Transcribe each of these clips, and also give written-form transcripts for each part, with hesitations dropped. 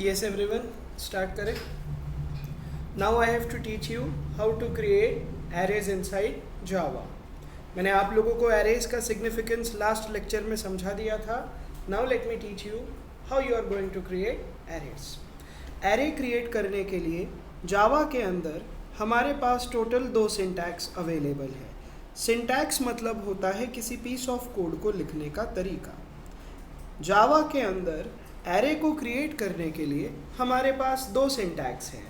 Yes everyone, start करें. Now I have to teach you how to create arrays inside Java. मैंने आप लोगों को arrays का significance last lecture में समझा दिया था. Now let me teach you how you are going to create arrays. Array create करने के लिए Java के अंदर हमारे पास टोटल 2 सिंटैक्स अवेलेबल है. सिंटैक्स मतलब होता है किसी पीस ऑफ कोड को लिखने का तरीका. जावा के अंदर एरे को क्रिएट करने के लिए हमारे पास 2 सिंटैक्स हैं.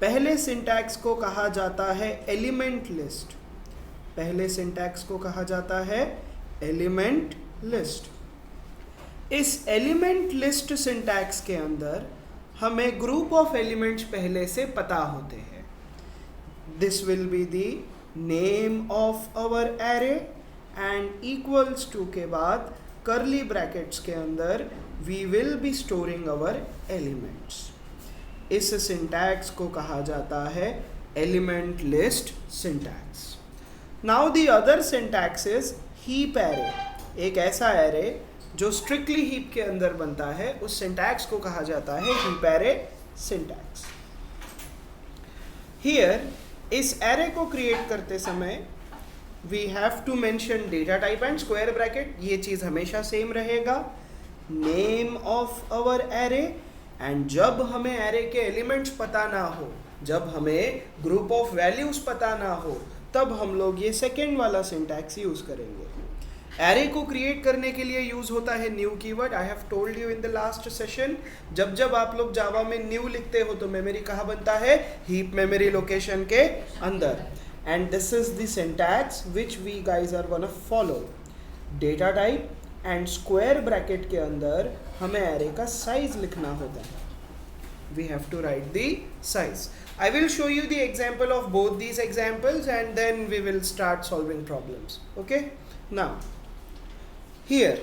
पहले सिंटैक्स को कहा जाता है एलिमेंट लिस्ट. पहले सिंटैक्स को कहा जाता है एलिमेंट लिस्ट. इस एलिमेंट लिस्ट सिंटैक्स के अंदर हमें ग्रुप ऑफ एलिमेंट्स पहले से पता होते हैं. This will be the name of our array and equals to के बाद कर्ली ब्रैकेट्स के अंदर we will be storing our elements. इस सिंटैक्स को कहा जाता है element list syntax. Now the other syntax is heap array. एक ऐसा एरे जो स्ट्रिक्टली हीप के अंदर बनता है, उस सिंटैक्स को कहा जाता है हीप एरे सिंटैक्स. हियर इस एरे को क्रिएट करते समय we have to mention data type and square bracket. ये चीज़ हमेशा सेम रहेगा. Name of our array, and जब हमें एरे के एलिमेंट्स पता ना हो, जब हमें ग्रुप ऑफ वैल्यूज पता ना हो, तब हम लोग ये सेकेंड वाला सिंटैक्स यूज करेंगे. एरे को क्रिएट करने के लिए यूज होता है new keyword. I have told you in the last session, जब जब आप लोग जावा में न्यू लिखते हो तो मेमोरी कहाँ बनता है? हीप मेमोरी लोकेशन के अंदर. And this is the syntax which we guys are gonna follow. Data type and square bracket के अंदर हमें array का size लिखना होता है. We have to write the size. I will show you the example of both these examples and then we will start solving problems. Okay? Now, here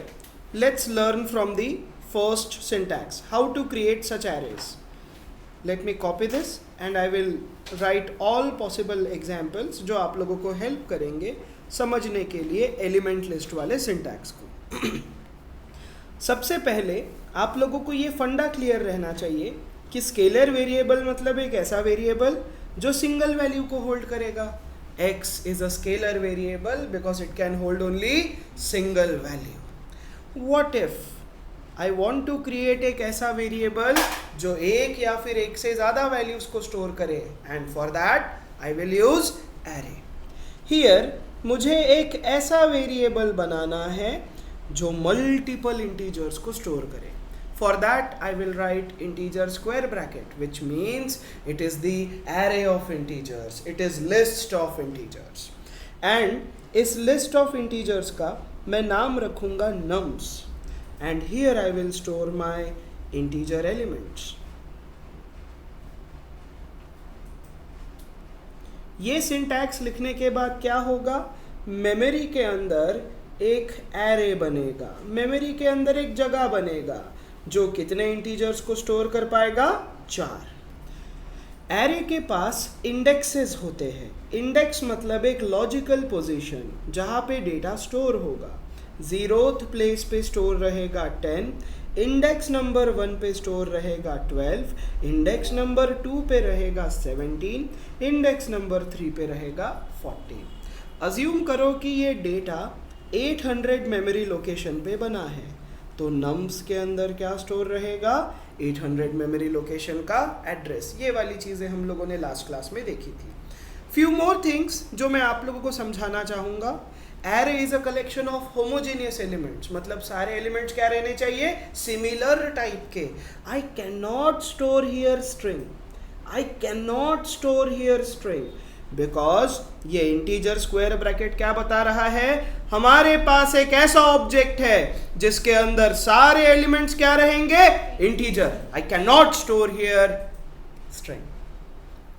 let's learn from the first syntax how to create such arrays. Let me copy this and I will write all possible examples जो आप लोगों को help करेंगे समझने के लिए element list वाले syntax को. सबसे पहले आप लोगों को ये फंडा क्लियर रहना चाहिए कि स्केलर वेरिएबल मतलब एक ऐसा वेरिएबल जो सिंगल वैल्यू को होल्ड करेगा. x is a scalar variable because it can hold only single value. What if I want to create एक ऐसा वेरिएबल जो एक या फिर एक से ज़्यादा वैल्यूज को स्टोर करे, and for that I will use array. Here मुझे एक ऐसा वेरिएबल बनाना है जो मल्टीपल इंटीजर्स को स्टोर करे. For that I will right integer square bracket which means it is the array of integers, it is list of integers. And इस list of integers का मैं नाम रखूँगा nums. And here I will store my integer elements. ये syntax लिखने के बाद क्या होगा? मेमोरी के अंदर एक एरे बनेगा, मेमोरी के अंदर एक जगह बनेगा जो कितने इंटीजर्स को स्टोर कर पाएगा? 4. एरे के पास इंडेक्सेस होते हैं. इंडेक्स मतलब एक लॉजिकल पोजीशन जहाँ पे डेटा स्टोर होगा. 0th प्लेस पे स्टोर रहेगा 10, इंडेक्स नंबर 1 पे स्टोर रहेगा 12, इंडेक्स नंबर 2 पे रहेगा 17, इंडेक्स नंबर 3 पे रहेगा 14. अज्यूम करो कि ये डेटा 800 मेमोरी लोकेशन पे बना है, तो नम्स के अंदर क्या स्टोर रहेगा? 800 मेमोरी लोकेशन का एड्रेस. ये वाली चीज़ें हम लोगों ने लास्ट क्लास में देखी थी. फ्यू मोर थिंग्स जो मैं आप लोगों को समझाना चाहूँगा. Array is a collection of homogeneous elements, मतलब सारे एलिमेंट्स क्या रहने चाहिए? सिमिलर टाइप के. I can not store here string, I can not store here string because ये इंटीजर स्क्वायर ब्रैकेट क्या बता रहा है? हमारे पास एक ऐसा ऑब्जेक्ट है जिसके अंदर सारे एलिमेंट्स क्या रहेंगे? Integer. I can not store here string.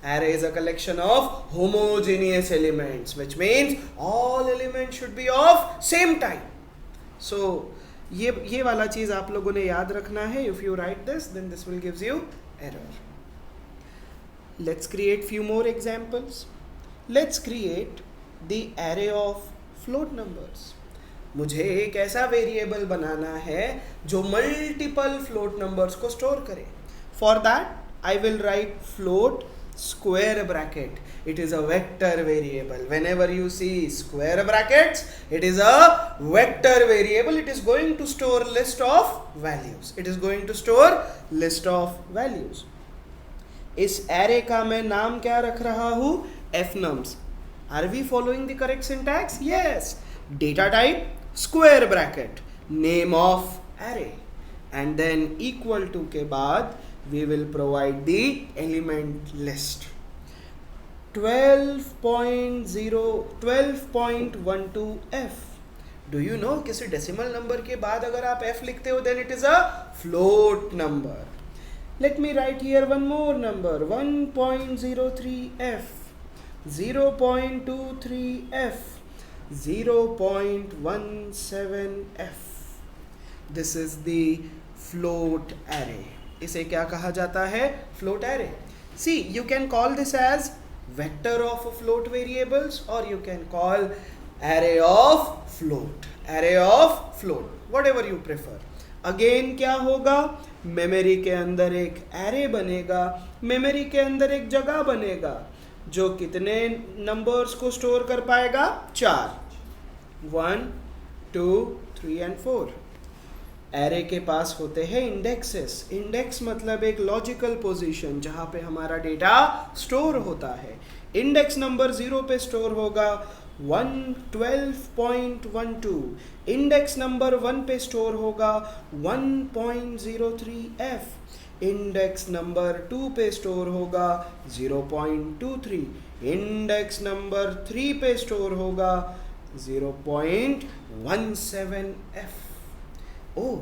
Array is a collection of homogeneous elements, which means all elements should be of same type. So ये वाला चीज़ आप लोगों ने याद रखना है. If you write this, then this will gives you error. Let's create few more examples. Let's create the array of float numbers. मुझे एक ऐसा वेरिएबल बनाना है जो मल्टीपल फ्लोट नंबर्स को स्टोर करे. For that, I will write float square bracket. It is a vector variable. Whenever you see square brackets, it is a vector variable. It is going to store list of values. It is going to store list of values. इस array का मैं नाम क्या रख रहा हूँ? fnums. Are we following the correct syntax? Yes. Data type square bracket, name of array, and then equal to के बाद we will provide the element list. 12.12f. Do you know किसी decimal number के बाद अगर आप f लिखते हो then it is a float number. Let me write here one more number. 1.03f, 0.23f, 0.17f. This is the float array. इसे क्या कहा जाता है? Float array. See, you can call this as vector of float variables, or you can call array of float. Array of float, whatever you prefer. Again क्या होगा? Memory के अंदर एक array बनेगा. मेमोरी के अंदर एक जगह बनेगा जो कितने नंबर्स को स्टोर कर पाएगा? 4. 1, 2, 3 and 4. एरे के पास होते हैं इंडेक्सेस. इंडेक्स मतलब एक लॉजिकल पोजीशन जहां पे हमारा डेटा स्टोर होता है. इंडेक्स नंबर 0 पे स्टोर होगा 112.12. इंडेक्स नंबर 1 पे स्टोर होगा 1.03f. इंडेक्स नंबर 2 पे स्टोर होगा 0.23. इंडेक्स नंबर 3 पे स्टोर होगा 0.17f. Oh,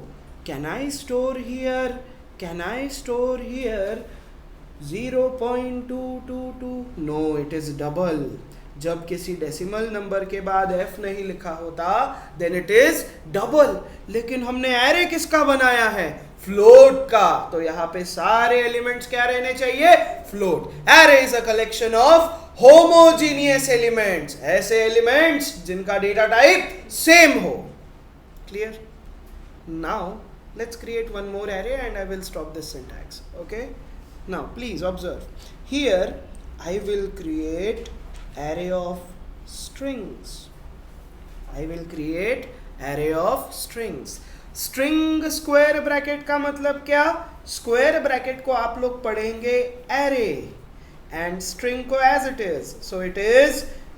can I store here 0.222? No, it is double. जब किसी डेसिमल नंबर के बाद f नहीं लिखा होता then it is double. लेकिन हमने एरे किसका बनाया है? फ्लोट का. तो यहाँ पे सारे एलिमेंट्स क्या रहने चाहिए? Float. Array is a collection of homogeneous elements. ऐसे एलिमेंट्स जिनका डेटा टाइप सेम हो. Clear? Now let's create one more array and I will stop this syntax. Okay, now please observe here. I will create array of strings. I will create array of strings. String square bracket का मतलब क्या? Square bracket को आप लोग पढ़ेंगे array and string को as it is. So it is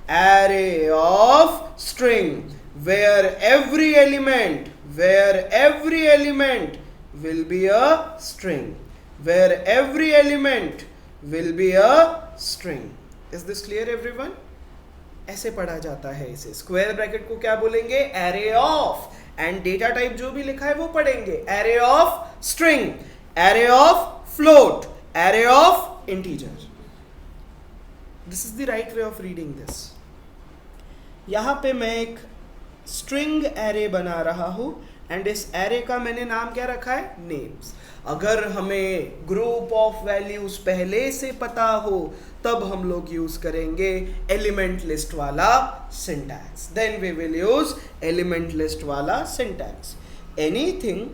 array of string where every element will be a string. Where every element will be a string. Is this clear everyone? ऐसे पढ़ा जाता है इसे. स्क्वायर ब्रैकेट को क्या बोलेंगे? Array of. And data type जो भी लिखा है वो पढ़ेंगे. Array of string, array of float, array of integer. This is the right way of reading this. यहां पे मैं एक स्ट्रिंग एरे बना रहा हूं एंड इस एरे का मैंने नाम क्या रखा है? नेम्स. अगर हमें ग्रुप ऑफ वैल्यूज पहले से पता हो तब हम लोग यूज करेंगे एलिमेंट लिस्ट वाला syntax. Then we will use element list वाला syntax. Anything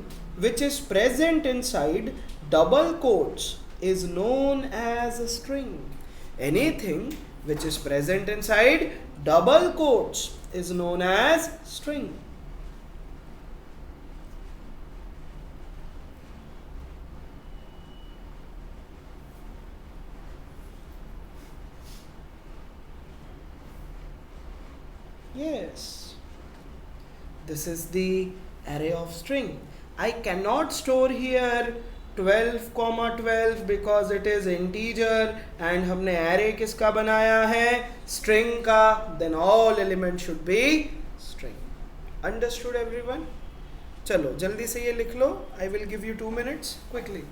which is present inside double quotes is known as a string. Anything which is present inside double quotes is known as string. Yes, this is the array of string. I cannot store here 12, because it is integer and हमने array किसका बनाया है? string का. then all elements should be string. Understood everyone? चलो जल्दी से ये लिख लो. I will give you 2 minutes quickly.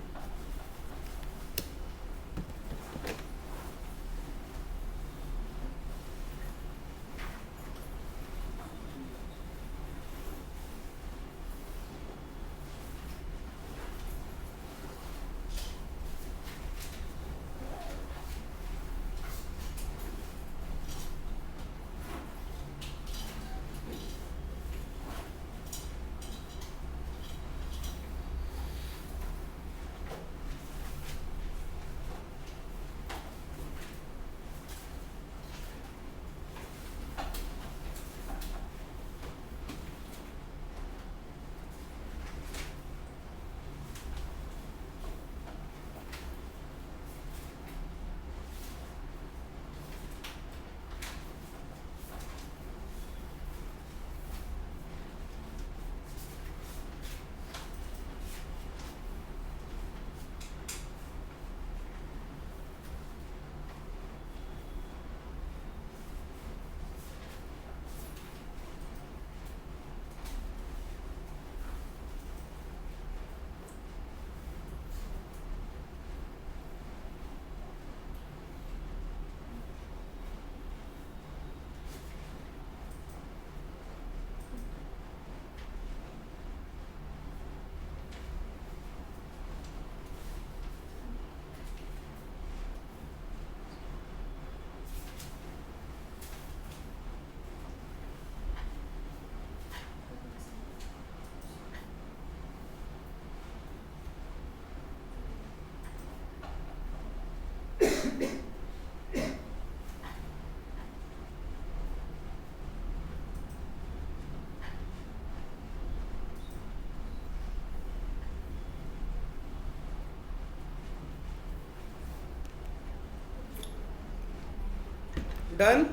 Done,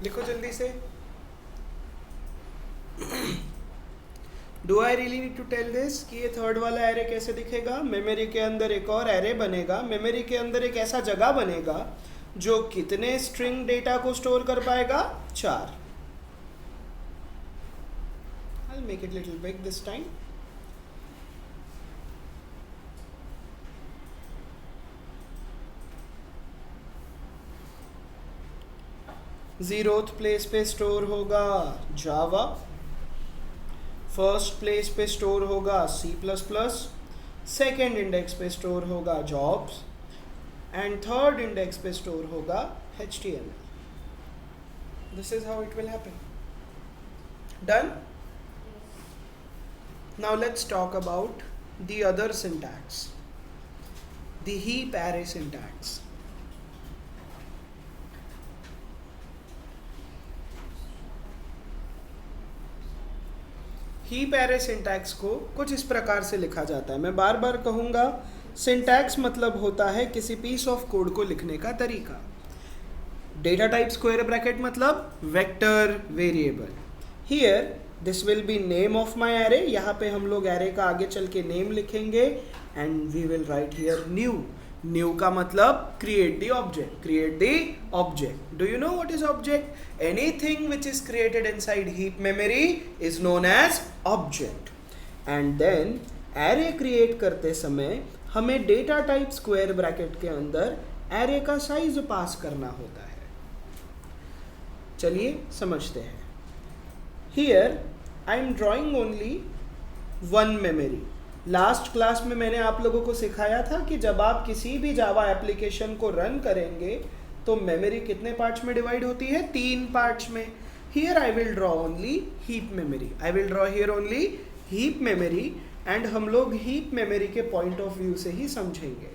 लिखो जल्दी से. Do I really need to tell this कि ये थर्ड वाला एरे कैसे दिखेगा? मेमोरी के अंदर एक और एरे बनेगा, मेमोरी के अंदर एक ऐसा जगह बनेगा जो कितने स्ट्रिंग डेटा को स्टोर कर पाएगा? 4. I'll make it little big this time. Zeroth place पे स्टोर होगा जावा, फर्स्ट प्लेस पे स्टोर होगा C++, सेकेंड इंडेक्स पे स्टोर होगा जॉब्स एंड थर्ड इंडेक्स पे स्टोर होगा HTML. This is how it will happen. Done. Now let's talk about the other syntax, the heap array syntax. Heap array syntax को कुछ इस प्रकार से लिखा जाता है. मैं बार बार कहूँगा, सिंटैक्स मतलब होता है किसी पीस ऑफ कोड को लिखने का तरीका. डेटा टाइप स्क्वायर ब्रैकेट मतलब vector variable. Here this will B name of my array. यहाँ पे हम लोग एरे का आगे चल के नेम लिखेंगे and we will write here new. New का मतलब create the object. Create the object. Do you know what is object? Anything which is created inside heap memory is known as object. And then array create करते समय हमें data type square bracket के अंदर array का size पास करना होता है. चलिए समझते हैं. Here I am drawing only one memory. Last class में मैंने आप लोगों को सिखाया था कि जब आप किसी भी जावा एप्लीकेशन को रन करेंगे तो मेमोरी कितने पार्ट्स में डिवाइड होती है? 3 पार्ट्स में. Here I will draw only heap memory. I will draw here only heap memory and हम लोग heap memory के पॉइंट ऑफ व्यू से ही समझेंगे.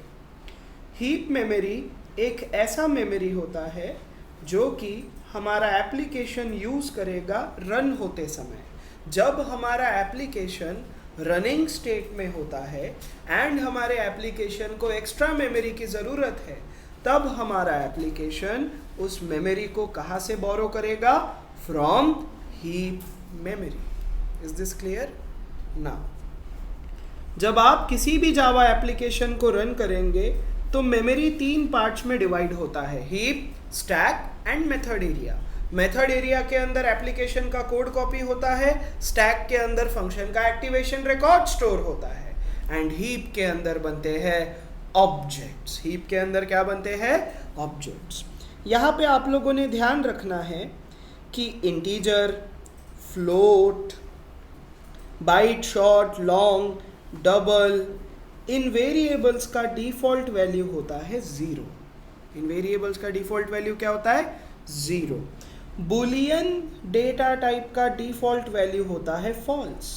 heap memory एक ऐसा मेमोरी होता है जो कि हमारा एप्लीकेशन यूज़ करेगा रन होते समय. जब हमारा एप्लीकेशन रनिंग स्टेट में होता है एंड हमारे एप्लीकेशन को एक्स्ट्रा मेमोरी की ज़रूरत है, तब हमारा एप्लीकेशन उस मेमोरी को कहाँ से बोरो करेगा? From heap memory. Is this clear? Now जब आप किसी भी जावा एप्लीकेशन को रन करेंगे तो मेमोरी 3 पार्ट्स में डिवाइड होता है, heap, stack and method area. Method area के अंदर एप्लीकेशन का कोड कॉपी होता है, स्टैक के अंदर फंक्शन का एक्टिवेशन रिकॉर्ड स्टोर होता है एंड हीप के अंदर बनते हैं ऑब्जेक्ट्स. हीप के अंदर क्या बनते हैं? ऑब्जेक्ट्स. यहाँ पे आप लोगों ने ध्यान रखना है कि integer, float, byte, short, long, double, इन वेरिएबल्स का डिफॉल्ट वैल्यू होता है 0. इन वेरिएबल्स का डिफॉल्ट वैल्यू क्या होता है? 0. बुलियन डेटा टाइप का डिफॉल्ट वैल्यू होता है फॉल्स.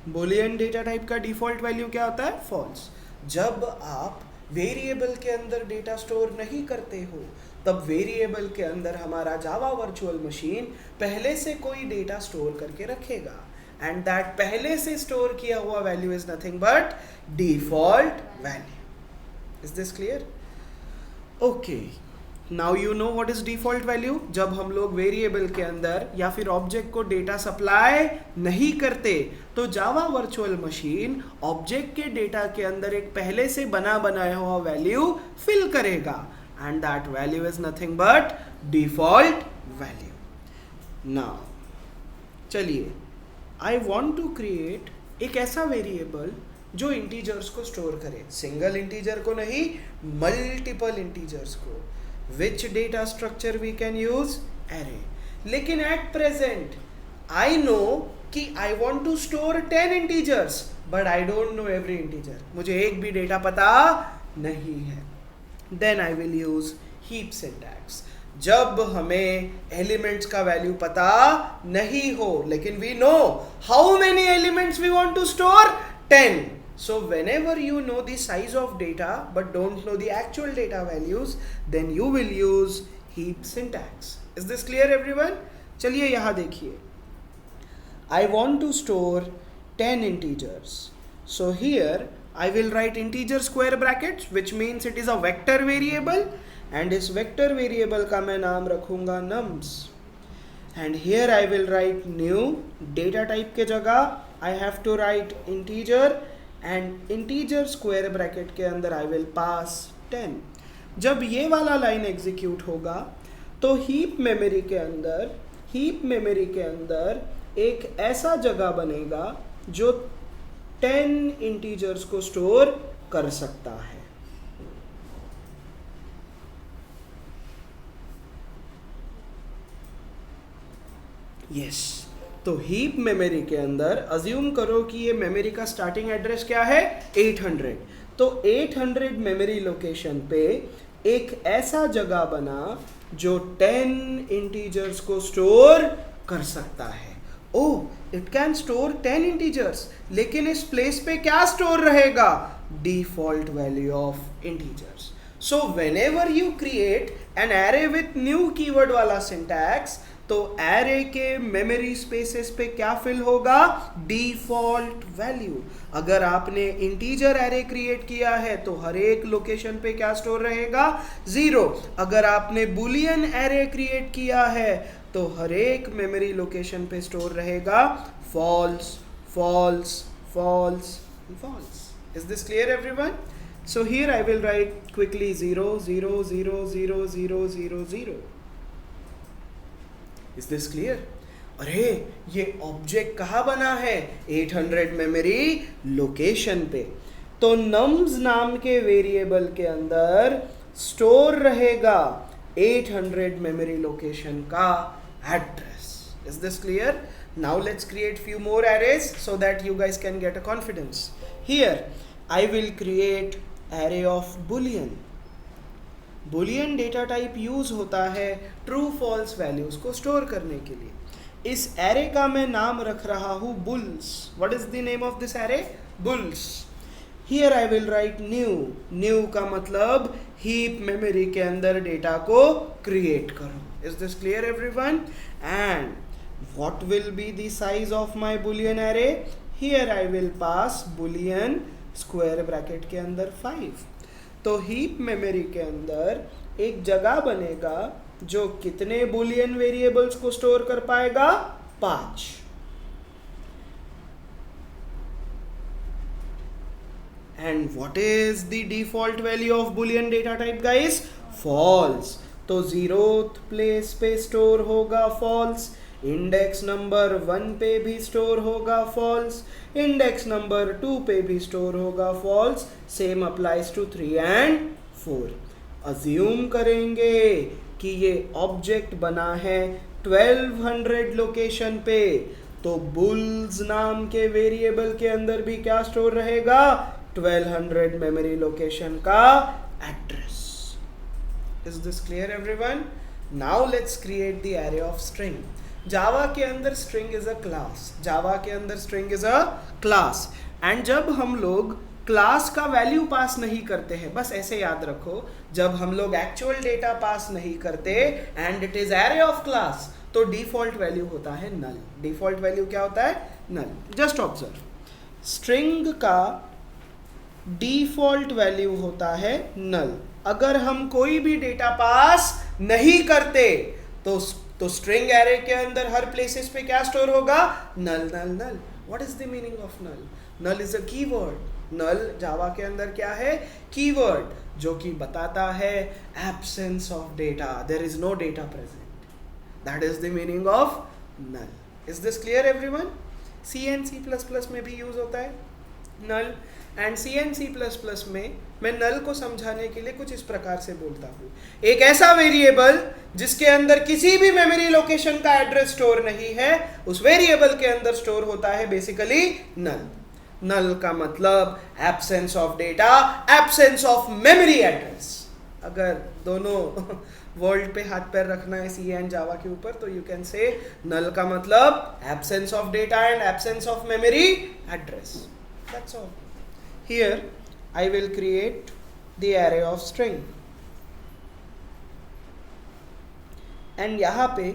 बुलियन डेटा टाइप का डिफॉल्ट वैल्यू क्या होता है? फॉल्स. जब आप वेरिएबल के अंदर डेटा स्टोर नहीं करते हो तब वेरिएबल के अंदर हमारा जावा वर्चुअल मशीन पहले से कोई डेटा स्टोर करके रखेगा एंड दैट पहले से स्टोर किया हुआ value is nothing but default value. Is this clear? Okay, now you know what is default value. जब हम लोग वेरिएबल के अंदर या फिर ऑब्जेक्ट को डेटा सप्लाई नहीं करते तो जावा वर्चुअल मशीन ऑब्जेक्ट के डेटा के अंदर एक पहले से बनाया हुआ वैल्यू फिल करेगा and that value is nothing but default value. Now चलिए, आई वॉन्ट टू क्रिएट एक ऐसा वेरिएबल जो इंटीजर्स को स्टोर करे. सिंगल इंटीजर को नहीं, मल्टीपल इंटीजर्स को. Which data structure we can use? Array. लेकिन एट प्रेजेंट आई नो कि I want to store 10 integers but I don't know every integer. मुझे एक भी डेटा पता नहीं है. Then I will use heap syntax. जब हमें एलिमेंट्स का वैल्यू पता नहीं हो लेकिन we know how many elements we want to store? 10. So whenever you know the size of data but don't know the actual data values, then you will use heap syntax. Is this clear everyone? चलिए यहाँ देखिए. I want to store 10 integers. So here I will write integer square brackets which means it is a vector variable and इस vector variable का मैं नाम रखूंगा nums and here I will write new data type के जगह I have to write integer and integer square bracket के अंदर I will pass 10. जब ये वाला लाइन एग्जीक्यूट होगा तो हीप मेमोरी के अंदर एक ऐसा जगह बनेगा जो 10 इंटीजर्स को स्टोर कर सकता है. यस, तो हीप मेमोरी के अंदर अज्यूम करो कि ये मेमोरी का स्टार्टिंग एड्रेस क्या है 800. तो 800 मेमोरी लोकेशन पे एक ऐसा जगह बना जो 10 इंटीजर्स को स्टोर कर सकता है. ओह, इट कैन स्टोर 10 इंटीजर्स, लेकिन इस प्लेस पे क्या स्टोर रहेगा? Default value of integers. So whenever you create an array with new keyword वाला सिंटैक्स, तो एरे के मेमोरी स्पेसेस पे क्या फिल होगा? Default value. अगर आपने इंटीजर एरे क्रिएट किया है तो हर एक लोकेशन पे क्या स्टोर रहेगा? 0. अगर आपने बुलियन एरे क्रिएट किया है तो हर एक मेमोरी लोकेशन पे स्टोर रहेगा false, false, false, false. Is this clear everyone? So here I will write quickly 0 0 0 0 0 0 0. Is this clear? अरे ये ऑब्जेक्ट कहाँ बना है? 800 मेमोरी लोकेशन पे. तो nums नाम के वेरिएबल के अंदर स्टोर रहेगा 800 मेमोरी लोकेशन का address. Is this clear? Now let's create few more arrays so that you guys can get a confidence. Here I will create array of boolean. Boolean data type use होता है true false values को store करने के लिए. इस array का मैं नाम रख रहा हूं bulls. What is the name of this array? Bulls. Here I will right new. New का मतलब हीप मेमोरी के अंदर डेटा को क्रिएट करो. Is this clear everyone? And what will be the size of my Boolean array? Here I will pass Boolean square bracket के अंदर 5. तो heap memory के अंदर एक जगह बनेगा जो कितने बुलियन वेरिएबल्स को स्टोर कर पाएगा? 5. And what is the default value of boolean data type guys? False. तो 0th प्लेस पे स्टोर होगा फॉल्स. इंडेक्स नंबर 1 पे भी स्टोर होगा फॉल्स. इंडेक्स नंबर 2 पे भी स्टोर होगा false. Same applies to 3 and 4. Assume करेंगे कि ये ऑब्जेक्ट बना है 1200 लोकेशन पे, तो बुल्स नाम के वेरिएबल के अंदर भी क्या स्टोर रहेगा? 1200 मेमोरी लोकेशन का address. Is this clear everyone? Now let's create the array of string. Java के अंदर string is a class. Java के अंदर string is a class. And जब हम लोग क्लास का वैल्यू पास नहीं करते हैं, बस ऐसे याद रखो, जब हम लोग एक्चुअल डेटा पास नहीं करते and it is array of class, तो डिफॉल्ट वैल्यू होता है नल. डिफॉल्ट वैल्यू क्या होता है? नल. जस्ट ऑब्जर्व, स्ट्रिंग का डिफॉल्ट वैल्यू होता है नल. अगर हम कोई भी डेटा पास नहीं करते तो स्ट्रिंग एरे के अंदर हर प्लेसेस पे क्या स्टोर होगा? Null, null, null. What is the meaning of null? Null is a keyword. Null Java के अंदर क्या है? कीवर्ड, जो कि बताता है absence of data. There is no data present. That is the meaning of null. Is this clear everyone? C and C plus plus में भी यूज होता है null. And C and C plus plus में मैं नल को समझाने के लिए कुछ इस प्रकार से बोलता हूँ. एक ऐसा वेरिएबल जिसके अंदर किसी भी मेमोरी लोकेशन का एड्रेस स्टोर नहीं है, उस वेरिएबल के अंदर स्टोर होता है बेसिकली नल. नल का मतलब absence of data, absence of memory address. अगर दोनों वर्ल्ड पे हाथ पैर रखना है सी एंड जावा के ऊपर, तो यू कैन से नल का मतलब absence of data and absence of memory address. That's all. Here I will create the array of string and यहाँ पे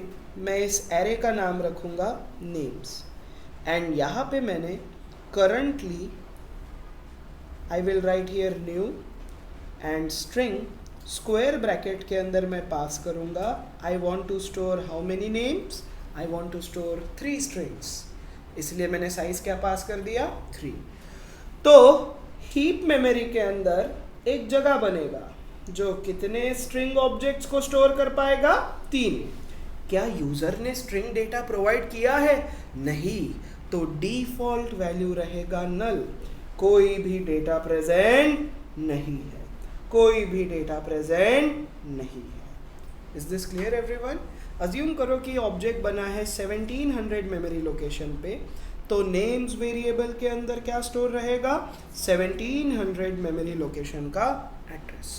मैं इस array का नाम रखूँगा names. and यहाँ पे मैंने currently I will write here new and string square bracket के अंदर मैं पास करूंगा I want to store how many names, I want to store 3 strings, इसलिए मैंने साइज क्या पास कर दिया 3। तो हीप मेमोरी के अंदर एक जगह बनेगा जो कितने स्ट्रिंग ऑब्जेक्ट्स को स्टोर कर पाएगा 3। क्या यूजर ने स्ट्रिंग डेटा प्रोवाइड किया है? नहीं, तो डिफॉल्ट वैल्यू रहेगा नल, कोई भी डेटा प्रेजेंट नहीं है, कोई भी डेटा प्रेजेंट नहीं है। Is this clear everyone? Assume करो कि ऑब्जेक्ट बना है 1700 मेमोरी लोकेशन पे, तो नेम्स वेरिएबल के अंदर क्या स्टोर रहेगा 1700 मेमोरी लोकेशन का एड्रेस।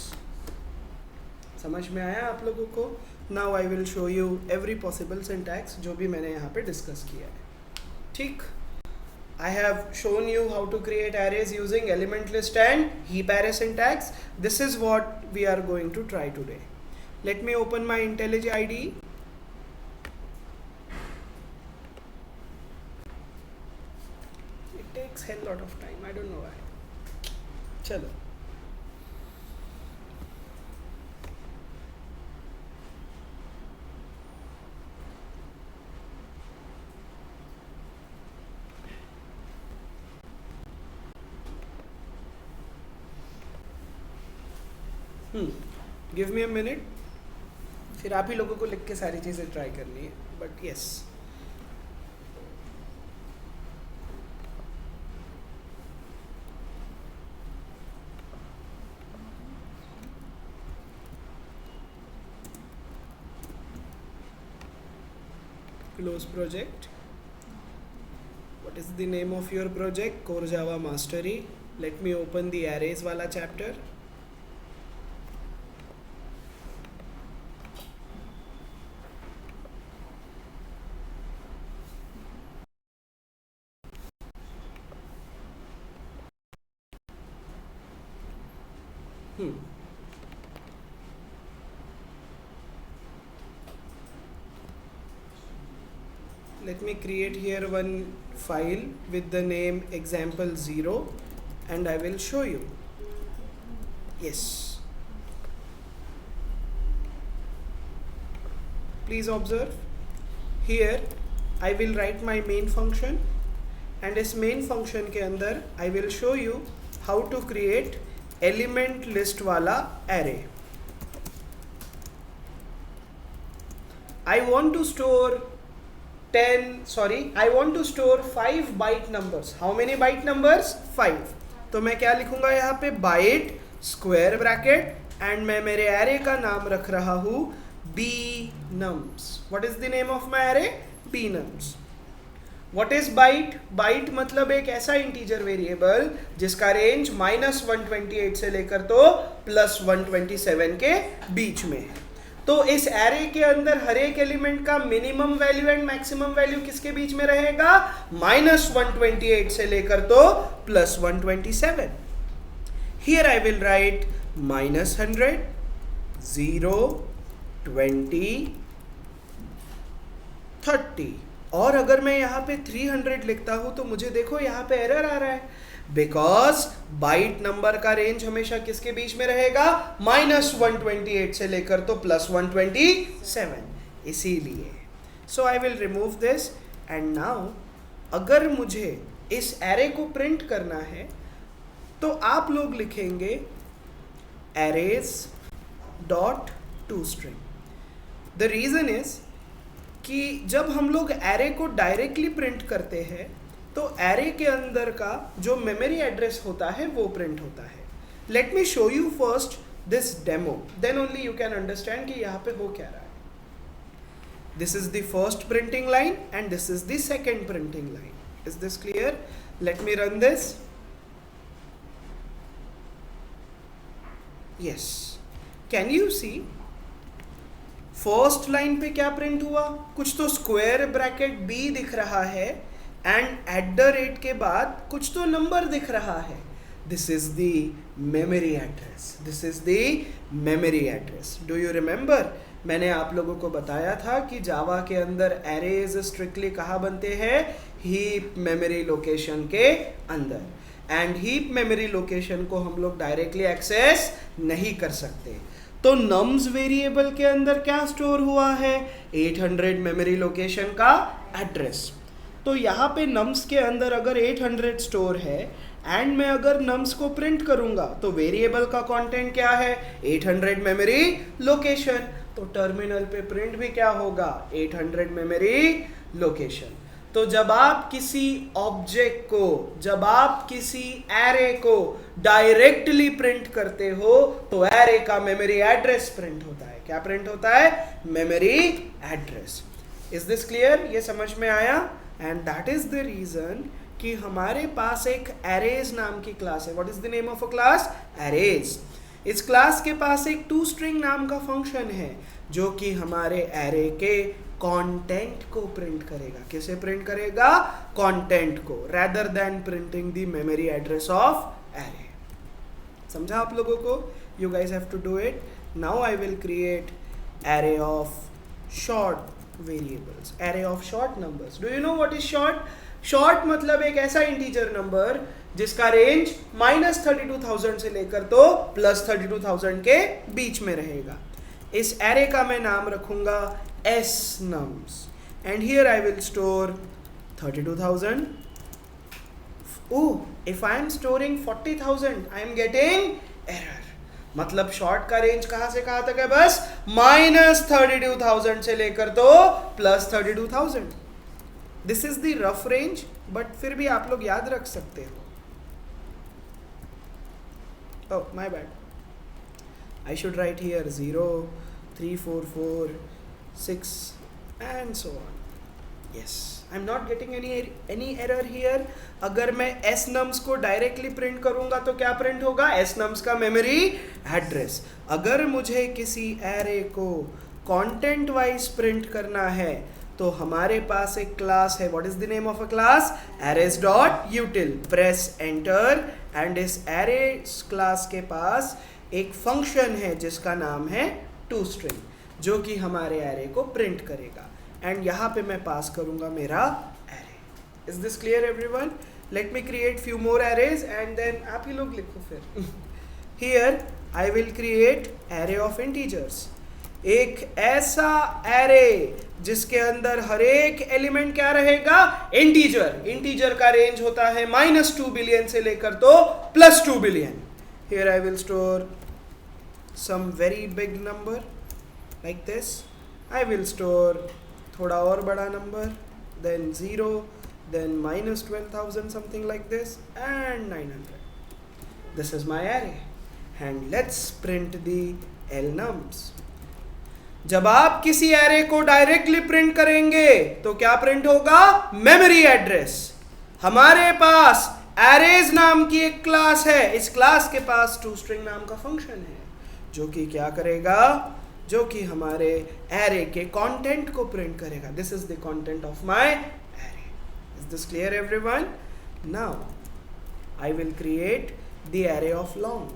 समझ में आया आप लोगों को? Now I will show you every possible syntax जो भी मैंने यहाँ पे डिस्कस किया है। ठीक, I have shown you how to create arrays using element list and heap array syntax. This is what we are going to try today. Let me open my IntelliJ IDE. It takes hell lot of time. I don't know why. Chalo. Give me a minute, फिर आप ही लोगों को लिख के सारी चीज़ें try करनी है, but yes close project. What is the name of your project? Core Java mastery. Let me open the arrays वाला chapter. Let me create here one file with the name example0 and I will show you. Yes. Please observe. Here I will write my main function and इस main function के अंदर I will show you how to create element list वाला array. I want to store 5 byte numbers. How many byte numbers? 5. तो मैं क्या लिखूंगा यहाँ पे byte square bracket and मैं मेरे array का नाम रख रहा हूँ bnums. What is the name of my array? bnums. What is byte? byte मतलब एक ऐसा इंटीजर वेरिएबल जिसका रेंज -128 से लेकर तो +127 के बीच में है। तो इस एरे के अंदर हर एक एलिमेंट का minimum value and maximum value किसके बीच में रहेगा? -128 से लेकर तो +127। Here I will right -100, 0, 20, 30। और अगर मैं यहाँ पे 300 लिखता हूँ तो मुझे देखो यहाँ पे एरर आ रहा है, बिकॉज बाइट नंबर का रेंज हमेशा किसके बीच में रहेगा? -128 से लेकर तो +127, इसीलिए। So I will remove this and now अगर मुझे इस एरे को प्रिंट करना है तो आप लोग लिखेंगे arrays dot toString। The reason is कि जब हम लोग एरे को डायरेक्टली प्रिंट करते हैं तो एरे के अंदर का जो मेमोरी एड्रेस होता है वो प्रिंट होता है। Let me show you first this demo, then only you can understand कि यहाँ पे हो क्या रहा है। This is the first printing line and this is the second printing line. Is this clear? Let me run this. Yes, can you see first line पे क्या print हुआ? कुछ तो स्क्वायर ब्रैकेट बी दिख रहा है एंड @ के बाद कुछ तो नंबर दिख रहा है। This is the memory address, this is the memory address. Do you remember? मैंने आप लोगों को बताया था कि जावा के अंदर एरेज स्ट्रिक्टली कहाँ बनते हैं? हीप मेमोरी लोकेशन के अंदर। एंड हीप मेमोरी लोकेशन को हम लोग डायरेक्टली एक्सेस नहीं कर सकते। तो नम्स वेरिएबल के अंदर क्या स्टोर हुआ है? 800 मेमोरी लोकेशन का एड्रेस। तो यहाँ पे नम्स के अंदर अगर 800 स्टोर है एंड मैं अगर नम्स को प्रिंट करूंगा तो वेरिएबल का कंटेंट क्या है? 800 मेमोरी लोकेशन। तो टर्मिनल पे प्रिंट भी क्या होगा? 800 मेमोरी लोकेशन। तो जब आप किसी ऑब्जेक्ट को, जब आप किसी एरे को डायरेक्टली प्रिंट करते हो तो एरे का मेमोरी एड्रेस प्रिंट होता है। क्या प्रिंट होता है? Memory address. Is this clear? ये समझ में आया? And that is the reason कि हमारे पास एक एरेज नाम की क्लास है। What is the name of a class? Arrays. इस क्लास के पास एक टू स्ट्रिंग नाम का फंक्शन है जो कि हमारे एरे के कंटेंट को प्रिंट करेगा। किसे प्रिंट करेगा? कंटेंट को, rather than printing the memory address of array। समझा आप लोगों को? You guys have to do it। Now I will create array of short variables, array of short numbers। Do you know what is short? Short मतलब एक ऐसा integer number जिसका range -32,000 से लेकर तो +32,000 के बीच में रहेगा। इस एरे का मैं नाम रखूंगा snums and here I will store 32,000। Oh, if I am storing 40,000 I am getting error। मतलब शॉर्ट का रेंज कहां से कहां तक है? बस -32,000 से लेकर तो +32,000। This is the rough range, but फिर भी आप लोग याद रख सकते हो। Oh my bad, I should write here 0, 3, 4, 4, 6 and so on। Yes, I'm not getting any error here। अगर मैं snums को डायरेक्टली प्रिंट करूंगा तो क्या प्रिंट होगा? snums का मेमोरी एड्रेस। अगर मुझे किसी एरे को कंटेंट वाइज प्रिंट करना है तो हमारे पास एक क्लास है। What is the name of a class? arrays.util। Press enter and इस arrays क्लास के पास एक फंक्शन है जिसका नाम है toString जो कि हमारे एरे को प्रिंट करेगा। एंड यहाँ पे मैं पास करूंगा मेरा array. Is this clear everyone? Let me create few more arrays and then आप ही लोग लिखो फिर। Here I will create array of integers. एक ऐसा एरे जिसके अंदर हर एक एलिमेंट क्या रहेगा? इंटीजर। इंटीजर का रेंज होता है -2 बिलियन से लेकर तो +2 billion. Here I will store some very big number like this। I will store थोड़ा और बड़ा number, then 0, then -12,000 something like this and 900। This is my array and let's print the lnums। जब आप किसी array को directly print करेंगे तो क्या प्रिंट होगा? Memory address. हमारे पास एरेज नाम की एक क्लास है। इस क्लास के पास toString नाम का फंक्शन है जो कि क्या करेगा? जो कि हमारे एरे के कंटेंट को प्रिंट करेगा। This is the content of my array. Is this clear everyone? Now I will create the array of long.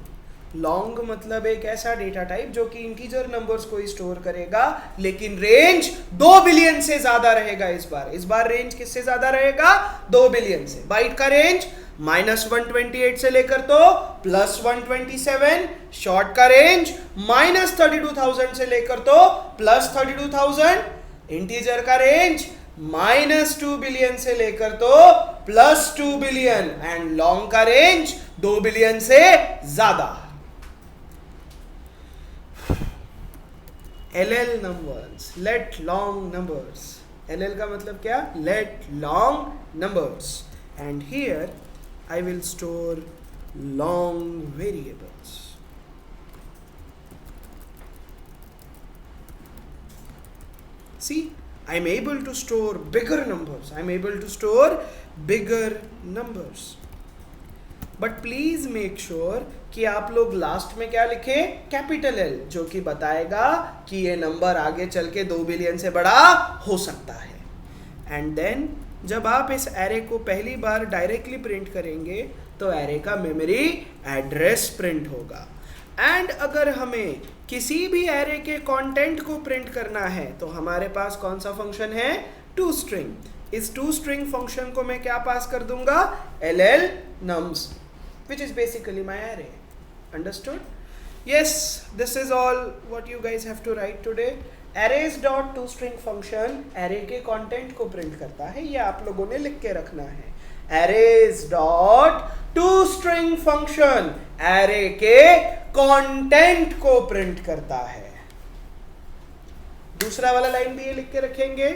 Long मतलब एक ऐसा डेटा टाइप जो कि इंटीजर नंबर्स को ही स्टोर करेगा, लेकिन रेंज 2 बिलियन से ज्यादा रहेगा। इस बार रेंज किससे ज्यादा रहेगा? 2 बिलियन से। बाइट का रेंज -128 से लेकर तो +127। शॉर्ट का रेंज -32,000 से लेकर तो +32,000। इंटीजर का रेंज -2 बिलियन से लेकर तो +2 बिलियन। एंड लॉन्ग का रेंज 2 बिलियन से ज्यादा। LL numbers, let long numbers। LL का मतलब क्या? let long numbers। and here I will store long variables। See, I'm able to store bigger numbers। I'm able to store bigger numbers। But please make sure कि आप लोग last में क्या लिखें? Capital L, जो कि बताएगा कि ये नंबर आगे चल के 2 बिलियन से बड़ा हो सकता है। एंड देन जब आप इस एरे को पहली बार डायरेक्टली प्रिंट करेंगे तो एरे का मेमोरी एड्रेस प्रिंट होगा। एंड अगर हमें किसी भी एरे के कंटेंट को प्रिंट करना है तो हमारे पास कौन सा फंक्शन है? toString। इस toString फंक्शन को मैं क्या पास कर दूंगा? LL nums। which is basically my array. Understood? Yes, this is all what you guys have to write today. Arrays dot toString function array के content को print करता है, ये आप लोगों ने लिख के रखना है. Arrays dot toString function array के content को print करता है. दूसरा वाला लाइन भी ये लिख के रखेंगे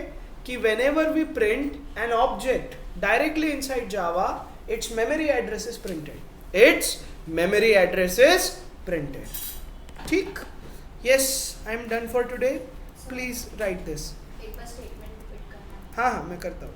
कि whenever we print an object directly inside Java, its memory address is printed. Its memory address is printed. ठीक? Yes, I am done for today. Please write this. एक बार statement repeat करना. हाँ हाँ मैं करता हूँ.